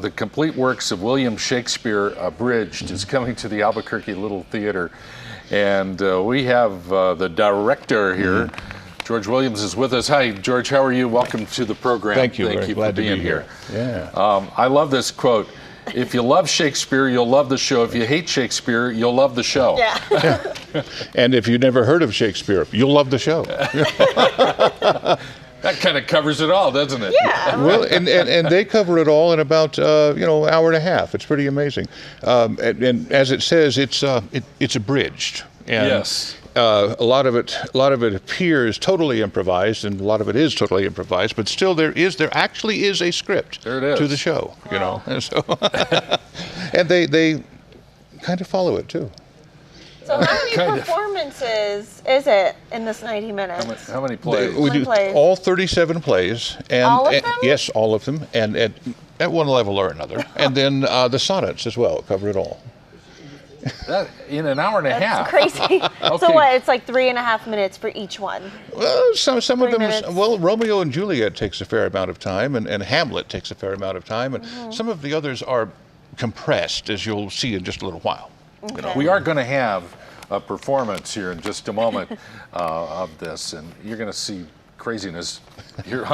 The complete works of William Shakespeare, Abridged, is coming to the Albuquerque Little Theater. And we have the director here. George Williams is with us. Hi, George, how are you? Welcome to the program. Thank you. Thank Very you glad for being to be here. Yeah. I love this quote. If you love Shakespeare, you'll love the show. If you hate Shakespeare, you'll love the show. Yeah. And if you've never heard of Shakespeare, you'll love the show. That kind of covers it all, doesn't it? Yeah. Well, and they cover it all in about hour and a half. It's pretty amazing. And as it says, it's abridged. And Yes. A lot of it appears totally improvised, and a lot of it is totally improvised. But still, there actually is a script There it is. to the show. You know, and so and they kind of follow it too. So how many Kind of. performances is it in this 90 minutes? How many plays? We do plays? all 37 plays, and All of them? yes, all of them, and at one level or another, and then the sonnets as well cover it all. That, in an hour and a half. That's crazy. So Okay. what? It's like 3.5 minutes for each one. Well, some of 3 them. minutes. Well, Romeo and Juliet takes a fair amount of time, and Hamlet takes a fair amount of time, and some of the others are compressed, as you'll see in just a little while. Okay. We are going to have a performance here in just a moment of this, and you're going to see craziness here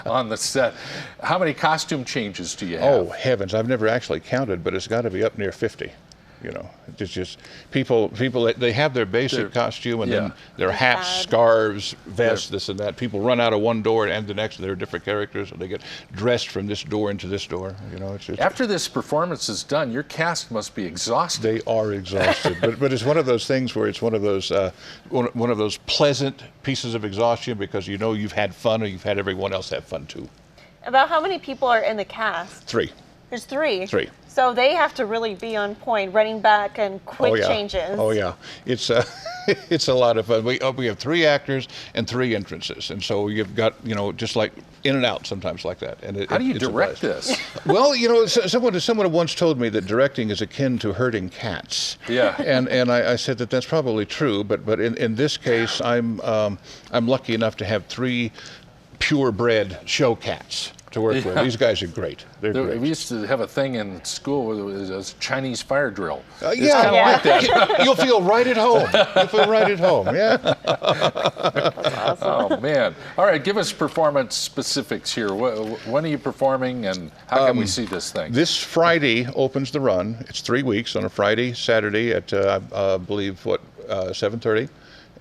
on the set. How many costume changes do you have? Oh heavens! I've never actually counted, but it's got to be up near 50. You know, it's just people. They have their basic costume, and then their hats, Sad. scarves, vests, this and that. People run out of one door and the next. They're different characters, and they get dressed from this door into this door. You know, it's After this performance is done, your cast must be exhausted. they are exhausted. but it's one of those things where it's one of those pleasant pieces of exhaustion, because you know you've had fun, or you've had everyone else have fun too. About how many people are in the cast? 3. There's 3. 3. So they have to really be on point, running back and quick changes. Oh yeah, it's it's a lot of fun. We have 3 actors and 3 entrances, and so you've got just like in and out sometimes like that. And How do you it's a direct blast. this? Well, someone once told me that directing is akin to herding cats. Yeah. And I said that's probably true, but in this case, I'm lucky enough to have 3 purebred show cats to work with. These guys are great. They're great. We used to have a thing in school where it was a Chinese fire drill. It's Yeah, kinda like that. You'll feel right at home. You'll feel right at home. Yeah. Oh man! All right, give us performance specifics here. When are you performing, and how can we see this thing? This Friday opens the run. It's 3 weeks on a Friday, Saturday at I believe 7:30,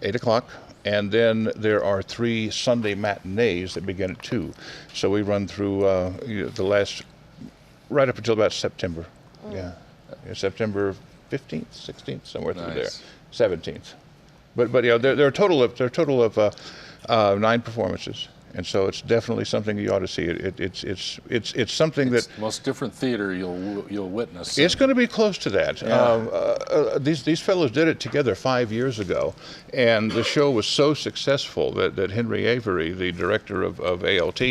8 o'clock. And then there are 3 Sunday matinees that begin at 2. So we run through the last, right up until about September. Yeah, September 15th, 16th, somewhere through there, Nice. 17th. But there are a total of 9 performances. And so it's definitely something you ought to see. It's something It's that the most different theater you'll witness. it's going to be close to that. Yeah. These fellows did it together 5 years ago, and the show was so successful that Henry Avery, the director of ALT,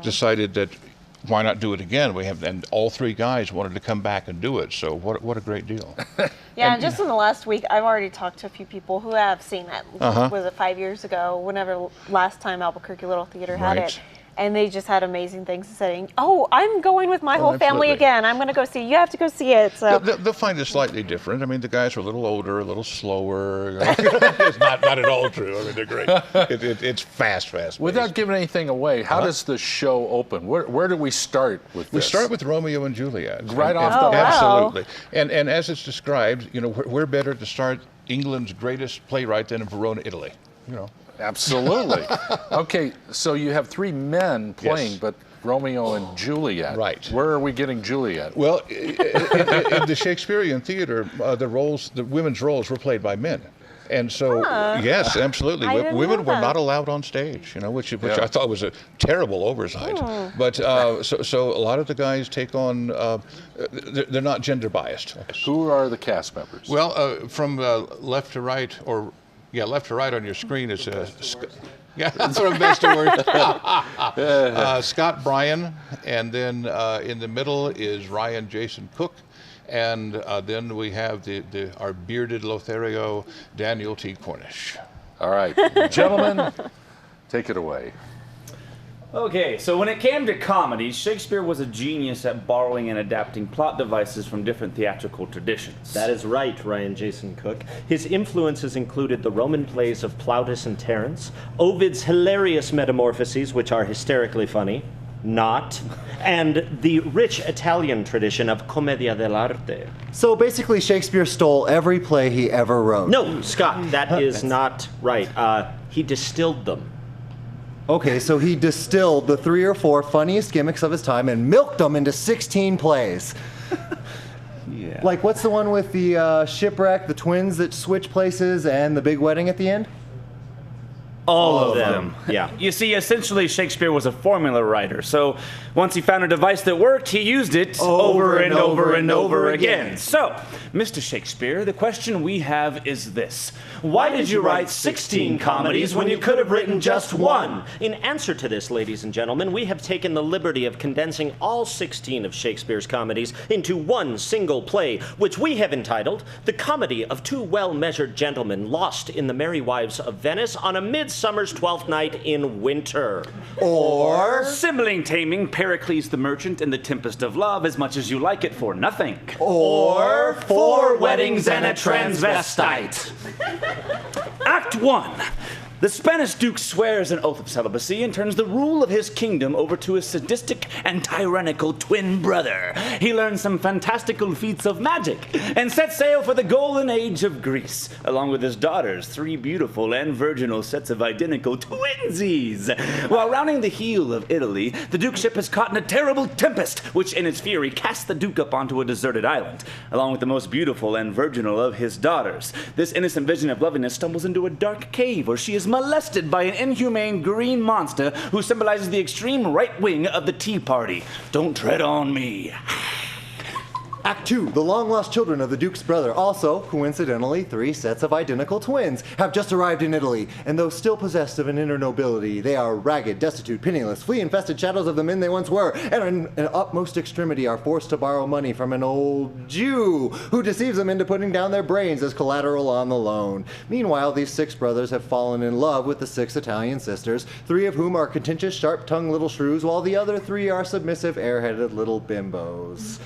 decided that why not do it again? And all 3 guys wanted to come back and do it. So what a great deal. Yeah, and just in the last week, I've already talked to a few people who have seen it. Was it 5 years ago? Whenever last time Albuquerque Little Theater had Right. it. And they just had amazing things saying, "Oh, I'm going with my whole family absolutely. again. I'm going to go see it. You have to go see it." So They'll find it slightly different. I mean, the guys are a little older, a little slower. It's not at all true. I mean, they're great. It's fast. Without giving anything away, how does the show open? Where do we start with this? We start with Romeo and Juliet. Right off the bat. Absolutely. And as it's described, we're better to start England's greatest playwright than in Verona, Italy. Absolutely. Okay, so you have 3 men playing, Yes. but Romeo and Juliet. Right. Where are we getting Juliet? Well, in the Shakespearean theater, the women's roles were played by men. And so, yes, absolutely. I didn't Women know were that. not allowed on stage, which I thought was a terrible oversight. But so a lot of the guys take on, they're not gender biased. Who are the cast members? Well, from left to right, left to right on your screen is that's what I'm best to word. Scott Bryan, and then in the middle is Ryan Jason Cook, and then we have our bearded Lothario, Daniel T. Cornish. All right, gentlemen, take it away. Okay, so when it came to comedy, Shakespeare was a genius at borrowing and adapting plot devices from different theatrical traditions. That is right, Ryan Jason Cook. His influences included the Roman plays of Plautus and Terence, Ovid's hilarious metamorphoses, which are hysterically funny, not, and the rich Italian tradition of commedia dell'arte. So basically, Shakespeare stole every play he ever wrote. No, Scott, that is not right. He distilled them. Okay, so he distilled the 3 or 4 funniest gimmicks of his time and milked them into 16 plays. Yeah. Like, what's the one with the shipwreck, the twins that switch places, and the big wedding at the end? All of them. Yeah. You see, essentially, Shakespeare was a formula writer. So once he found a device that worked, he used it over and over again. So, Mr. Shakespeare, the question we have is this. Why did you write 16 comedies when you could have written just one? In answer to this, ladies and gentlemen, we have taken the liberty of condensing all 16 of Shakespeare's comedies into one single play, which we have entitled The Comedy of Two Well-Measured Gentlemen Lost in the Merry Wives of Venice on a Midsummer's Twelfth Night in Winter. Or... Sibling Taming, Pericles the Merchant, and The Tempest of Love, as much as you like it for nothing. Or... 4 Weddings and a Transvestite. Act 1. The Spanish Duke swears an oath of celibacy and turns the rule of his kingdom over to his sadistic and tyrannical twin brother. He learns some fantastical feats of magic and sets sail for the golden age of Greece, along with his daughters, 3 beautiful and virginal sets of identical twinsies. While rounding the heel of Italy, the Duke's ship is caught in a terrible tempest, which in its fury casts the Duke up onto a deserted island, along with the most beautiful and virginal of his daughters. This innocent vision of loveliness stumbles into a dark cave where she is molested by an inhumane green monster who symbolizes the extreme right wing of the Tea Party. Don't tread on me. Act 2, the long-lost children of the Duke's brother, also, coincidentally, 3 sets of identical twins, have just arrived in Italy, and though still possessed of an inner nobility, they are ragged, destitute, penniless, flea-infested shadows of the men they once were, and in an utmost extremity are forced to borrow money from an old Jew, who deceives them into putting down their brains as collateral on the loan. Meanwhile, these 6 brothers have fallen in love with the 6 Italian sisters, 3 of whom are contentious, sharp-tongued little shrews, while the other 3 are submissive, air-headed little bimbos.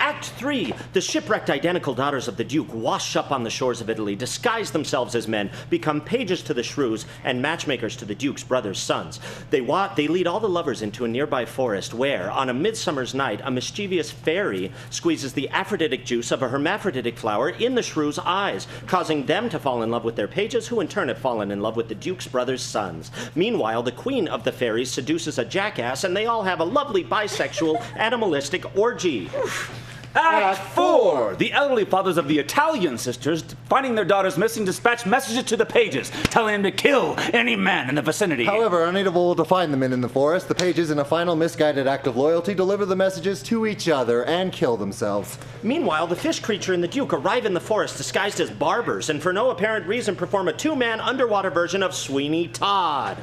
Act 3. The shipwrecked identical daughters of the Duke wash up on the shores of Italy, disguise themselves as men, become pages to the shrews, and matchmakers to the Duke's brothers' sons. They lead all the lovers into a nearby forest where, on a midsummer's night, a mischievous fairy squeezes the aphroditic juice of a hermaphroditic flower in the shrews' eyes, causing them to fall in love with their pages, who in turn have fallen in love with the Duke's brothers' sons. Meanwhile, the queen of the fairies seduces a jackass, and they all have a lovely bisexual, animalistic orgy. Act 4! The elderly fathers of the Italian sisters, finding their daughters missing, dispatch messages to the pages, telling them to kill any man in the vicinity. However, unable to find the men in the forest, the pages, in a final misguided act of loyalty, deliver the messages to each other and kill themselves. Meanwhile, the fish creature and the Duke arrive in the forest disguised as barbers and for no apparent reason perform a 2-man underwater version of Sweeney Todd.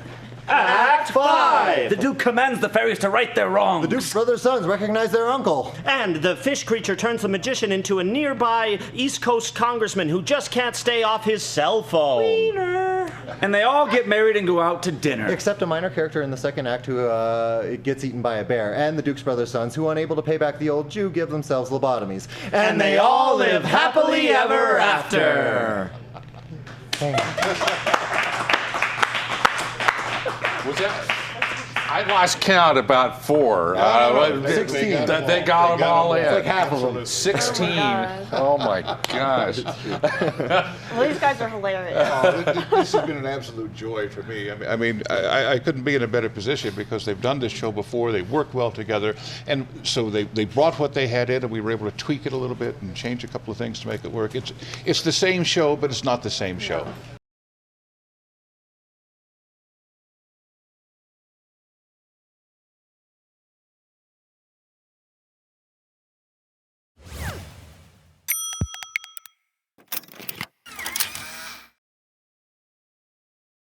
Act 5! The Duke commands the fairies to right their wrongs. The Duke's brothers' sons recognize their uncle. And the fish creature turns the magician into a nearby East Coast congressman who just can't stay off his cell phone. Wiener. And they all get married and go out to dinner. Except a minor character in the second act who gets eaten by a bear, and the Duke's brothers' sons, who, unable to pay back the old Jew, give themselves lobotomies. And they all live happily ever after. Was that? I lost count about 4. 16. They got them all in. It's like half of them. 16. gosh. Oh my gosh. Well, these guys are hilarious. This has been an absolute joy for me. I couldn't be in a better position because they've done this show before. They work well together, and so they brought what they had in, and we were able to tweak it a little bit and change a couple of things to make it work. It's the same show, but it's not the same show.